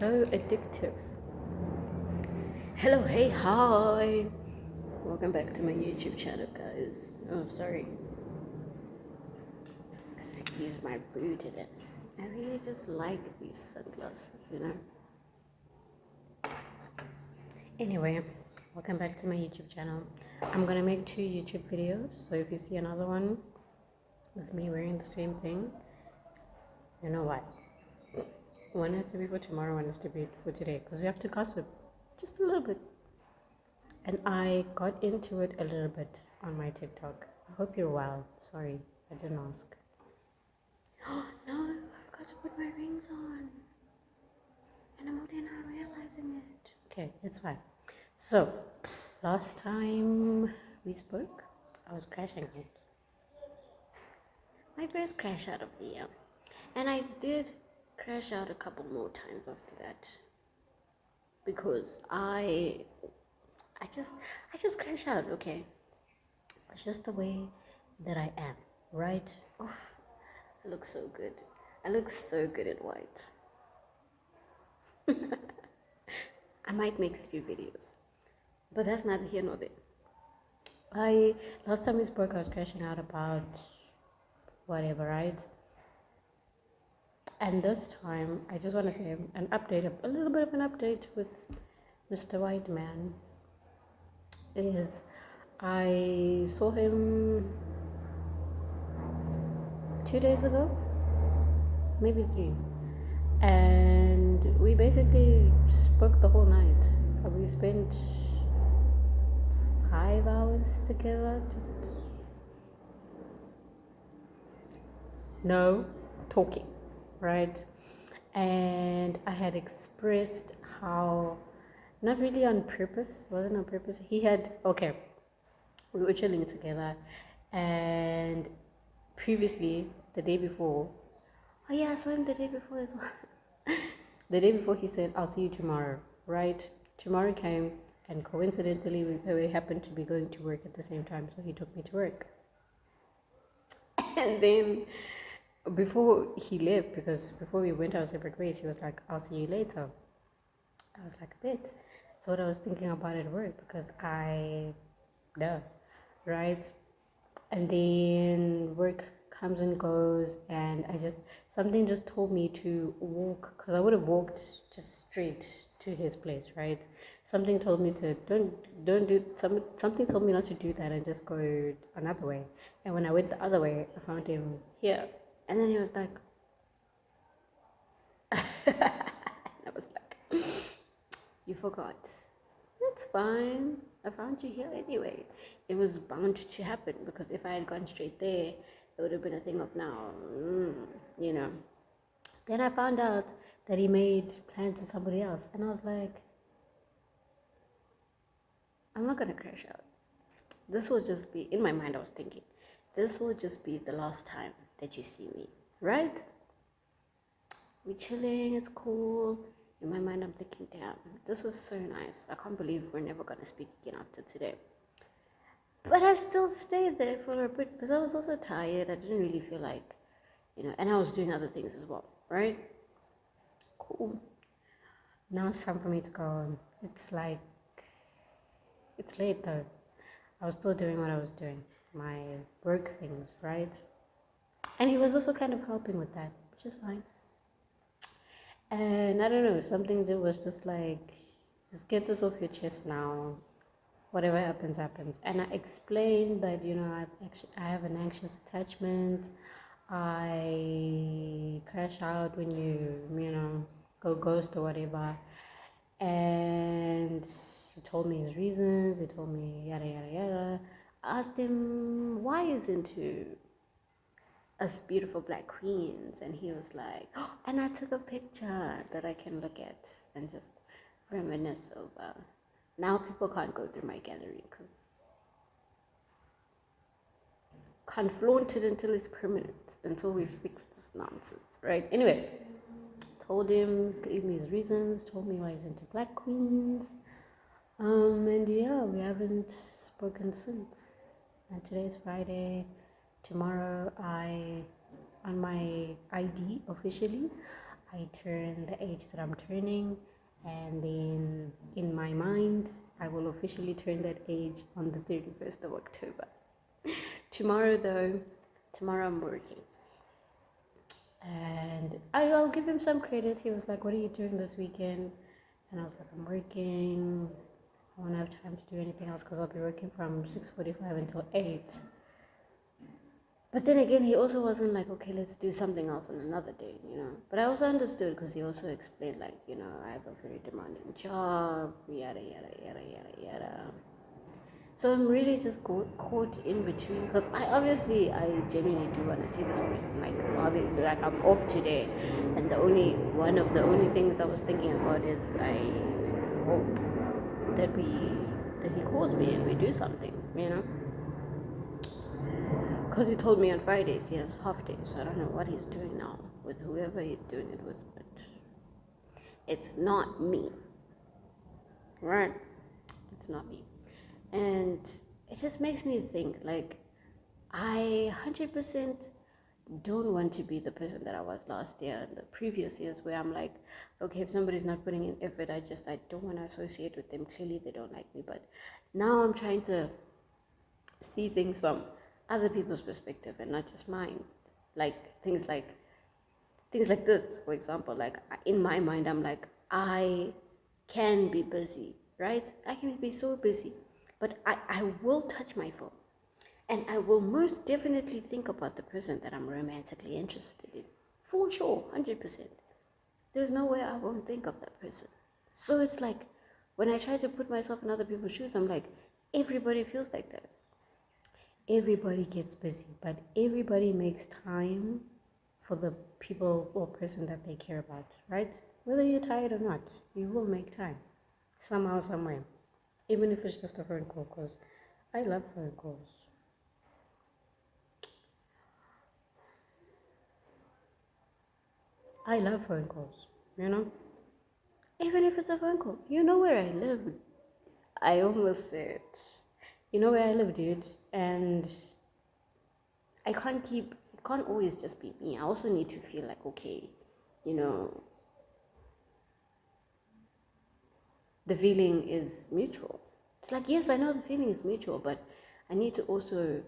so addictive. Hello, hey, hi. Welcome back to my YouTube channel, guys. Oh, sorry. Excuse my brutiness. I really just like these sunglasses. Anyway, welcome back to my YouTube channel. I'm gonna make 2 YouTube videos, so if you see another one with me wearing the same thing, you know what? One has to be for tomorrow, one has to be for today, because we have to gossip just a little bit. And I got into it a little bit on my TikTok. I hope you're well. Sorry, I didn't ask. Oh no, I forgot to put my rings on. And I'm only now realizing it. Okay, it's fine. So, last time we spoke, I was crashing out. My first crash out of the year. And I did crash out a couple more times after that. Because I just crash out, okay? It's just the way that I am, right? Oh, I look so good. I look so good in white. I might make 3 videos, but that's neither here nor there. Last time we spoke, I was crashing out about whatever, right? And this time, I just want to say an update, a little bit of an update with Mr. White Man. Is I saw him 2 days ago, maybe 3, and we basically spoke the whole night. We spent 5 hours together, just no talking, right? And I had expressed how, not really on purpose, wasn't on purpose. We were chilling together, and previously, the day before, oh yeah, I saw him the day before as well. The day before, he said, I'll see you tomorrow, right? Tomorrow came, and coincidentally, we happened to be going to work at the same time, so he took me to work. And then, before he left, because before we went our separate ways, he was like, I'll see you later. I was like, a bit. That's what I was thinking about at work, because right? And then work comes and goes, and something just told me to walk, because I would have walked just straight to his place, right? Something told me to something told me not to do that and just go another way. And when I went the other way, I found him here, and then he was like, I was like, you forgot. It's fine. I found you here anyway. It was bound to happen, because if I had gone straight there, it would have been a thing of now, Then I found out that he made plans with somebody else, and I was like, I'm not gonna crash out. This will just be, in my mind I was thinking, this will just be the last time that you see me, right? We're chilling, it's cool. In my mind I'm thinking, damn, this was so nice. I can't believe we're never gonna speak again after today. But I still stayed there for a bit, because I was also tired. I didn't really feel like, and I was doing other things as well, right? Cool. Now it's time for me to go. It's late though. I was still doing what I was doing, my work things, right? And he was also kind of helping with that, which is fine. And I don't know, something that was just like, just get this off your chest now. Whatever happens, happens. And I explained that, I have an anxious attachment. I crash out when you go ghost or whatever. And he told me his reasons. He told me yada, yada, yada. I asked him, why isn't us beautiful black queens? And he was like, oh, and I took a picture that I can look at and just reminisce over. Now people can't go through my gallery, because can't flaunt it until it's permanent, until we fix this nonsense, right? Anyway, told him, gave me his reasons, told me why he's into black queens, and yeah, we haven't spoken since. And today's Friday. Tomorrow, on my ID officially, I turn the age that I'm turning, and then in my mind, I will officially turn that age on the 31st of October. Tomorrow I'm working. And I'll give him some credit. He was like, "What are you doing this weekend?" And I was like, "I'm working. I won't have time to do anything else because I'll be working from 6:45 until 8." But then again, he also wasn't like, "Okay, let's do something else on another day," you know. But I also understood because he also explained, like, you know, I have a very demanding job, yada, yada, yada, yada, yada. So I'm really just caught in between because I genuinely do want to see this person. Like, obviously, like I'm off today, and one of the only things I was thinking about is I hope that he calls me and we do something, you know. Because he told me on Fridays he has half days, so I don't know what he's doing now with whoever he's doing it with, but it's not me, right? It's not me. And it just makes me think, like, I 100% don't want to be the person that I was last year and the previous years, where I'm like, okay, if somebody's not putting in effort, I don't want to associate with them. Clearly they don't like me. But now I'm trying to see things from other people's perspective and not just mine. Like things like this, for example. Like, in my mind, I'm like, I can be busy, right? I can be so busy, but I will touch my phone, and I will most definitely think about the person that I'm romantically interested in, for sure, 100%. There's no way I won't think of that person. So it's like, when I try to put myself in other people's shoes, I'm like, everybody feels like that. Everybody gets busy, but everybody makes time for the people or person that they care about, right? Whether you're tired or not, you will make time somehow, somewhere, even if it's just a phone call, because I love phone calls. I love phone calls, you know? Even if it's a phone call. You know where I live. I almost said, you know where I live, dude? And it can't always just be me. I also need to feel like, okay, you know, the feeling is mutual. It's like, yes, I know the feeling is mutual, but I need to also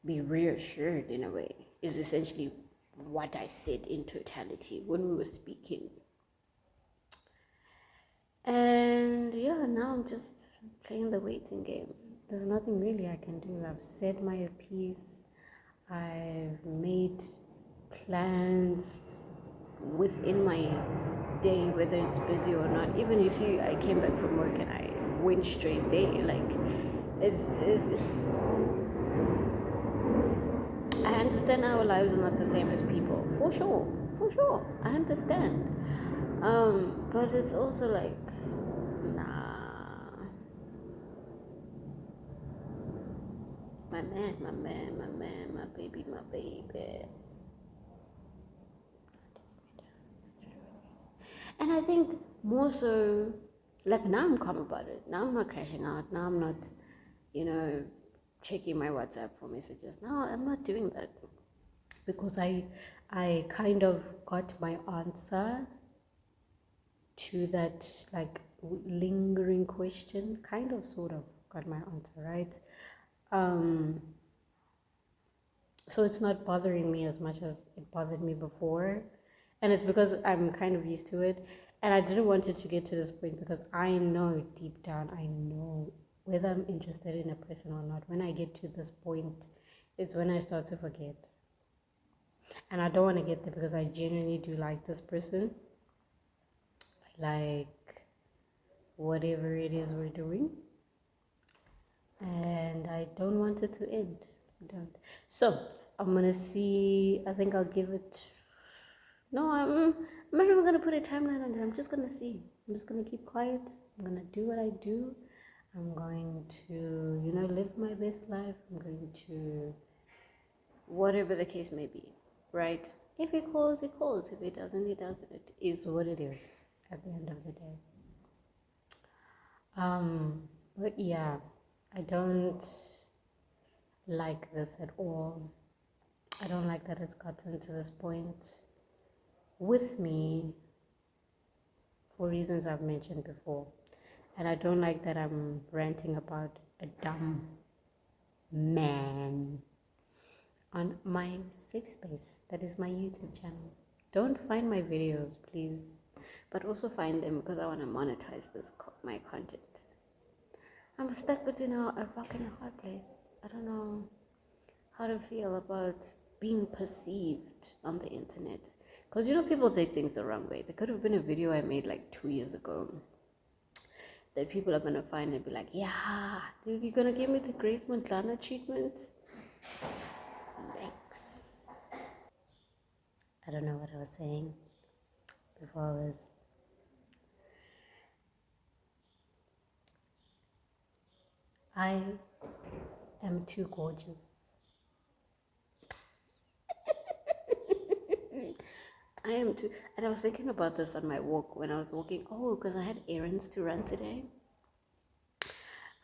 be reassured in a way, is essentially what I said in totality when we were speaking. And yeah, now I'm just playing the waiting game. There's nothing really I can do. I've said my piece. I've made plans within my day, whether it's busy or not. Even, you see, I came back from work and I went straight there. Like, I understand our lives are not the same as people, for sure, I understand. But it's also like, nah, my baby. And I think more so, like, now I'm calm about it. Now I'm not crashing out. Now I'm not, you know, checking my WhatsApp for messages. No, I'm not doing that, because I kind of got my answer to that, like, lingering question. Kind of, sort of got my answer, right? So it's not bothering me as much as it bothered me before, and it's because I'm kind of used to it. And I didn't want it to get to this point, because I know deep down, I know whether I'm interested in a person or not. When I get to this point, it's when I start to forget. And I don't want to get there, because I genuinely do like this person. I like whatever it is we're doing, and I don't want it to end. I don't. So I'm gonna see. I think I'll give it. No, I'm not even gonna put a timeline on it. I'm just gonna see. I'm just gonna keep quiet. I'm gonna do what I do. I'm going to, you know, live my best life. I'm going to, whatever the case may be, right? If he calls, he calls. If he doesn't, he doesn't. It is what it is at the end of the day. But yeah, I don't like this at all. I don't like that it's gotten to this point with me for reasons I've mentioned before. And I don't like that I'm ranting about a dumb man on my safe space. That is my YouTube channel. Don't find my videos, please. But also find them because I want to monetize my content. I'm stuck between a rock and a hard place. I don't know how to feel about being perceived on the internet. Because people take things the wrong way. There could have been a video I made like 2 years ago that people are going to find and be like, yeah, you're going to give me the Grace Montana treatment? Thanks. I don't know what I was saying before. I am too gorgeous. I am too, and I was thinking about this on my walk when I was walking. Oh, because I had errands to run today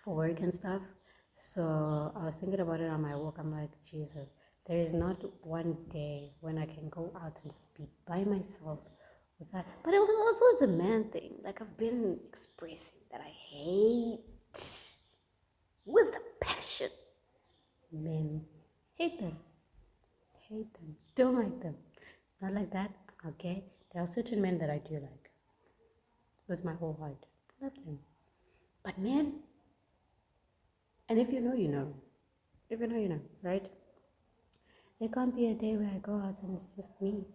for work and stuff. So I was thinking about it on my walk. I'm like, Jesus, there is not one day when I can go out and just be by myself without. But it was also it's a man thing. Like I've been expressing that I hate with a passion men. Hate them. Hate them. Don't like them. Not like that. Okay. There are certain men that I do like. With my whole heart. Love them. But men, and if you know, you know. If you know, you know, right? There can't be a day where I go out and it's just me.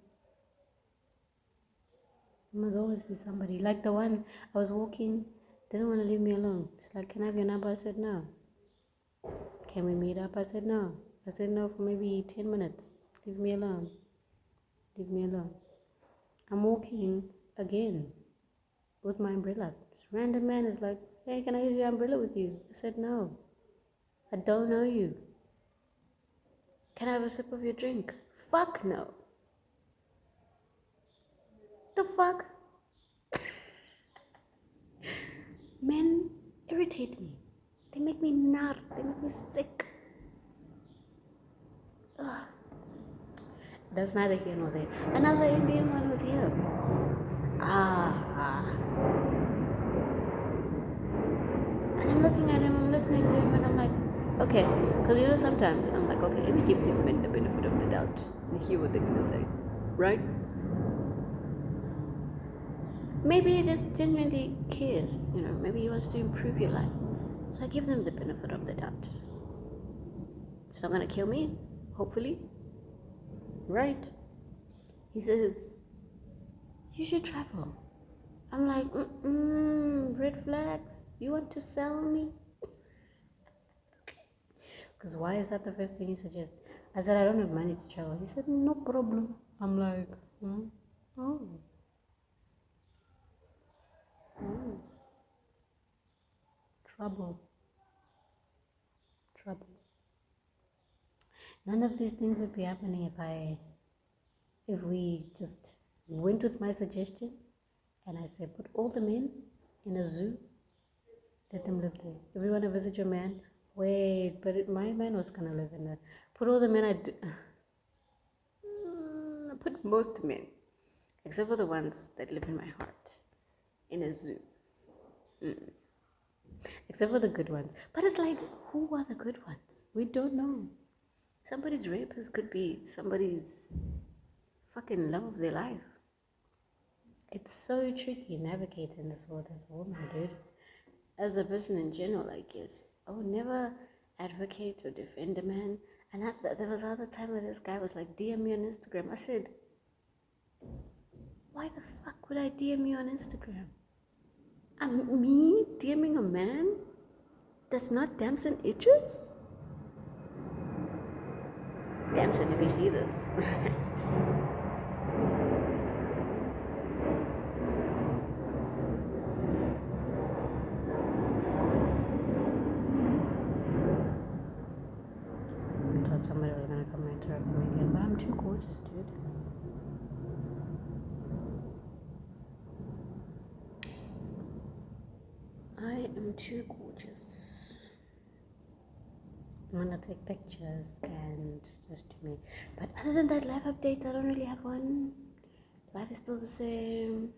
There must always be somebody. Like the one I was walking, didn't want to leave me alone. She's like, can I have your number? I said no. Can we meet up? I said no. I said no for maybe 10 minutes. Leave me alone. Leave me alone. I'm walking again with my umbrella. This random man is like, hey, can I use your umbrella with you? I said no. I don't know you. Can I have a sip of your drink? Fuck no. The fuck? Men irritate me. They make me nut. They make me sick. Ugh. That's neither here nor there. Another Indian one was here. And I'm looking at him, I'm listening to him, and I'm like, okay. Because sometimes I'm like, okay, let me give these men the benefit of the doubt and hear what they're going to say. Right? Maybe he just genuinely cares. Maybe he wants to improve your life. So I give them the benefit of the doubt. It's not going to kill me, hopefully. Right? He says, you should travel. I'm like, red flags. You want to sell me? Because why is that the first thing he suggests? I said, I don't have money to travel. He said, no problem. I'm like, oh. Trouble. None of these things would be happening if we just went with my suggestion and I said, put all the men in a zoo, let them live there. If you want to visit your man, wait, but my man was going to live in there. Put all the men, put most men, except for the ones that live in my heart, in a zoo. Except for the good ones. But it's like, who are the good ones? We don't know. Somebody's rapist could be somebody's fucking love of their life. It's so tricky navigating this world as a woman, dude. As a person in general, I guess. I would never advocate or defend a man. And there was other time where this guy was like, DM me on Instagram. I said, why the fuck would I DM you on Instagram? Me DMing a man that's not Damson Idris? Damson, if you see this. I thought somebody was gonna come and interrupt me again, but I'm too gorgeous, dude. I am too gorgeous. I'm gonna take pictures and just do me. But other than that, live updates, I don't really have one. life is still the same.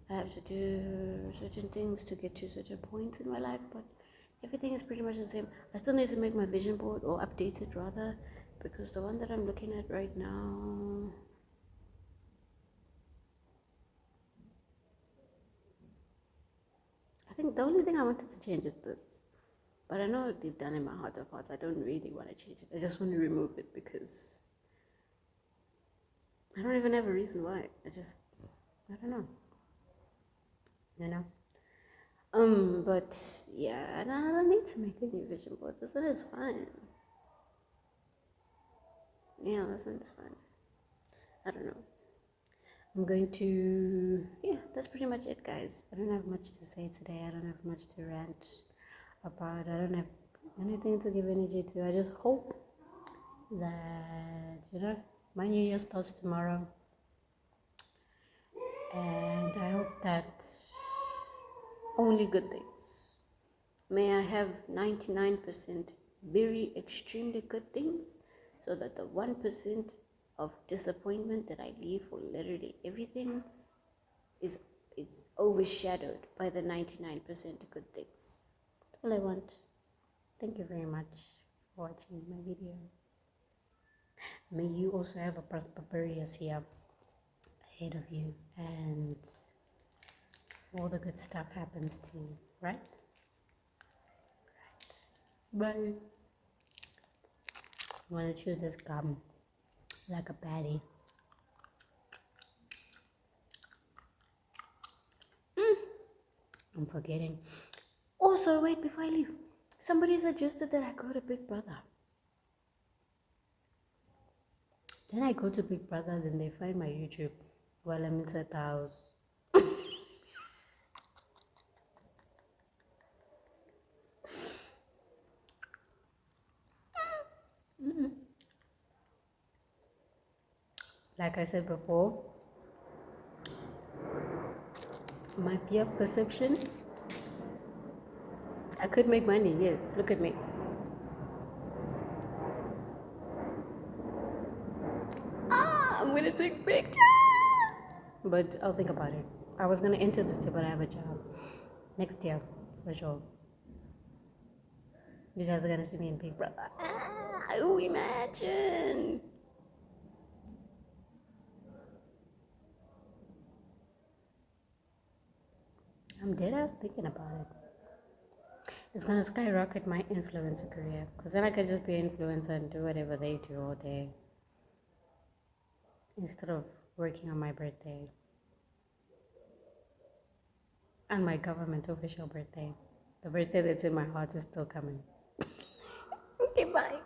I have to do certain things to get to certain points in my life, but everything is pretty much the same. I still need to make my vision board, or update it rather, because the one that I'm looking at right now, I think the only thing I wanted to change is this. But I know deep down in my heart of hearts, I don't really want to change it. I just want to remove it because I don't even have a reason why. I don't know. You know? But yeah, I don't need to make a new vision board. This one is fine. Yeah, this one is fine. I don't know. I'm going to, yeah, that's pretty much it, guys. I don't have much to say today. I don't have much to rant about. I don't have anything to give energy to. I just hope that, my new year starts tomorrow. And I hope that only good things. May I have 99% very extremely good things, so that the 1% of disappointment that I leave for literally everything is overshadowed by the 99% good things. That's all I want. Thank you very much for watching my video. May you also have a prosperous year ahead of you, and all the good stuff happens to you, right? Bye. I'm gonna chew this gum like a patty. I'm forgetting. Also, wait, before I leave, somebody suggested that I go to Big Brother. Then I go to Big Brother, then they find my YouTube while I'm inside the house. Like I said before, my fear of perception, I could make money, yes. Look at me. I'm gonna take pictures. But I'll think about it. I was gonna enter this year, but I have a job. Next year, for sure. You guys are gonna see me in Big Brother. Oh, imagine. I'm dead ass thinking about it. It's gonna skyrocket my influencer career, because then I could just be an influencer and do whatever they do all day, instead of working on my birthday and my government official birthday. The birthday that's in my heart is still coming. Okay, bye.